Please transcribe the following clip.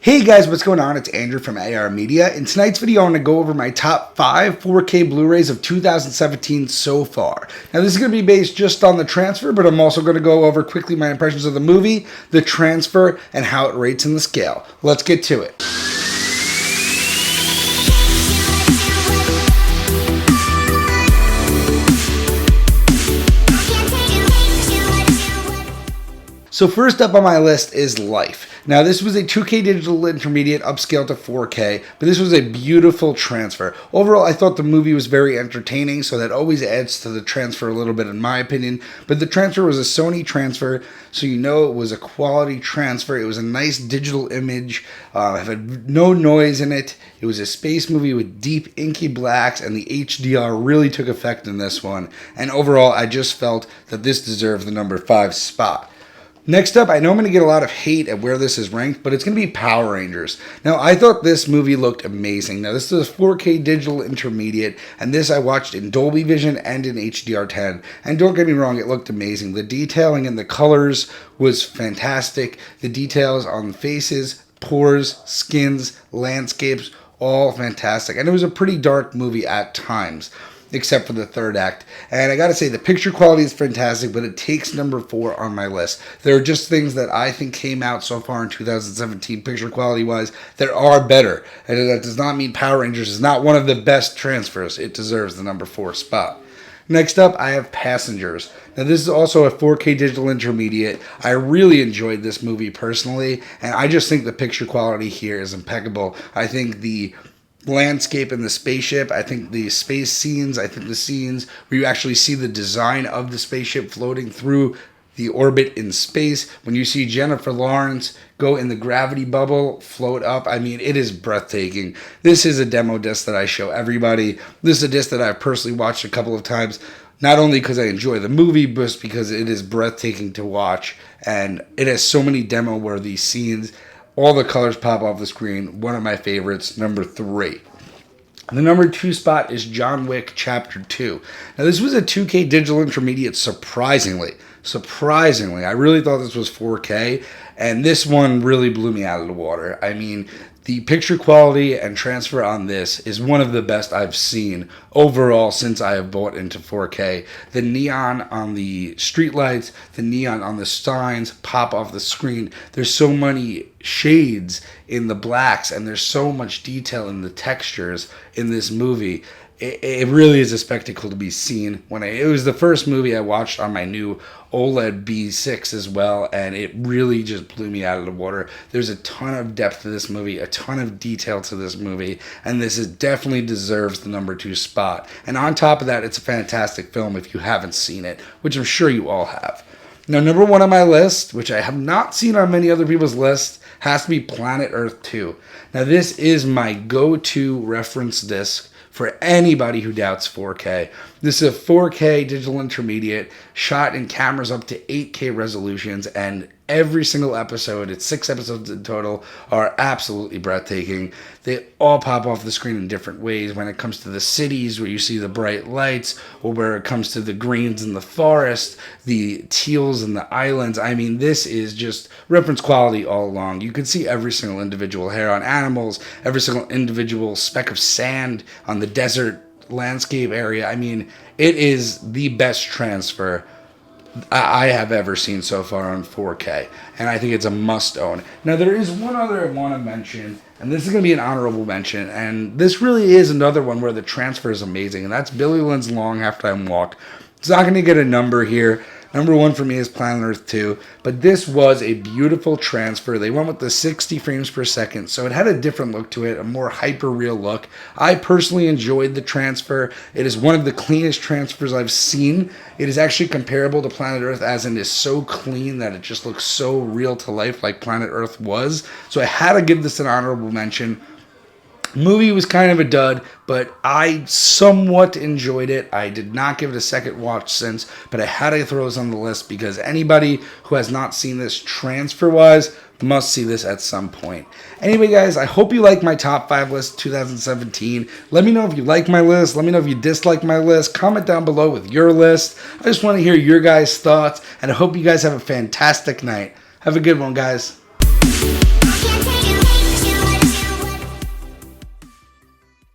Hey guys, what's going on? It's Andrew from AR Media. In tonight's video, I'm going to go over my top 5 4K Blu-rays of 2017 so far. Now this is going to be based just on the transfer, but I'm also going to go over quickly my impressions of the movie, the transfer, and how it rates in the scale. Let's get to it. So first up on my list is Life. Now this was a 2K digital intermediate upscale to 4K, but this was a beautiful transfer. Overall, I thought the movie was very entertaining, so that always adds to the transfer a little bit in my opinion. But the transfer was a Sony transfer, so you know it was a quality transfer. It was a nice digital image. It had no noise in it. It was a space movie with deep inky blacks, and the HDR really took effect in this one. And overall, I just felt that this deserved the number 5 spot. Next up, I know I'm going to get a lot of hate at where this is ranked, but it's going to be Power Rangers. Now, I thought this movie looked amazing. Now, this is a 4K digital intermediate, and this I watched in Dolby Vision and in HDR10. And don't get me wrong, it looked amazing. The detailing and the colors was fantastic. The details on faces, pores, skins, landscapes, all fantastic. And it was a pretty dark movie at times, except for the third act. And I gotta say, the picture quality is fantastic, but it takes number 4 on my list. There are just things that I think came out so far in 2017, picture quality wise, that are better. And that does not mean Power Rangers is not one of the best transfers. It deserves the number 4 spot. Next up, I have Passengers. Now, this is also a 4K digital intermediate. I really enjoyed this movie personally, and I just think the picture quality here is impeccable. I think the landscape in the spaceship, I think the space scenes, I think the scenes where you actually see the design of the spaceship floating through the orbit in space, when you see Jennifer Lawrence go in the gravity bubble, float up, I mean, it is breathtaking. This is a demo disc that I show everybody. This is a disc that I've personally watched a couple of times, not only because I enjoy the movie, but because it is breathtaking to watch, and it has so many demo-worthy scenes. All the colors pop off the screen. One of my favorites, number 3. The number 2 spot is John Wick Chapter 2. Now, this was a 2K digital intermediate, surprisingly. I really thought this was 4K, and this one really blew me out of the water. I mean, the picture quality and transfer on this is one of the best I've seen overall since I have bought into 4K. The neon on the streetlights, the neon on the signs pop off the screen. There's so many shades in the blacks, and there's so much detail in the textures in this movie. It really is a spectacle to be seen. It was the first movie I watched on my new OLED B6 as well, and it really just blew me out of the water. There's a ton of depth to this movie, a ton of detail to this movie, and this definitely deserves the number 2 spot. And on top of that, it's a fantastic film if you haven't seen it, which I'm sure you all have. Now, number 1 on my list, which I have not seen on many other people's lists, has to be Planet Earth 2. Now, this is my go-to reference disc for anybody who doubts 4K. This is a 4K digital intermediate shot in cameras up to 8K resolutions, and every single episode, it's 6 episodes in total, are absolutely breathtaking. They all pop off the screen in different ways when it comes to the cities where you see the bright lights, or where it comes to the greens in the forest, the teals in the islands. I mean, this is just reference quality all along. You can see every single individual hair on animals, every single individual speck of sand on the desert landscape area. I mean, it is the best transfer I have ever seen so far on 4K, and I think it's a must-own. Now, there is one other I want to mention, and this is going to be an honorable mention, and this really is another one where the transfer is amazing, and that's Billy Lynn's Long Halftime Walk. It's not going to get a number here. Number 1 for me is Planet Earth 2, but this was a beautiful transfer. They went with the 60 frames per second, so it had a different look to it, a more hyper-real look. I personally enjoyed the transfer. It is one of the cleanest transfers I've seen. It is actually comparable to Planet Earth, as in it's so clean that it just looks so real to life like Planet Earth was. So I had to give this an honorable mention. Movie was kind of a dud, but I somewhat enjoyed it. I did not give it a second watch since, but I had to throw this on the list because anybody who has not seen this transfer-wise must see this at some point. Anyway, guys, I hope you like my top 5 list 2017. Let me know if you like my list. Let me know if you dislike my list. Comment down below with your list. I just want to hear your guys' thoughts, and I hope you guys have a fantastic night. Have a good one, guys.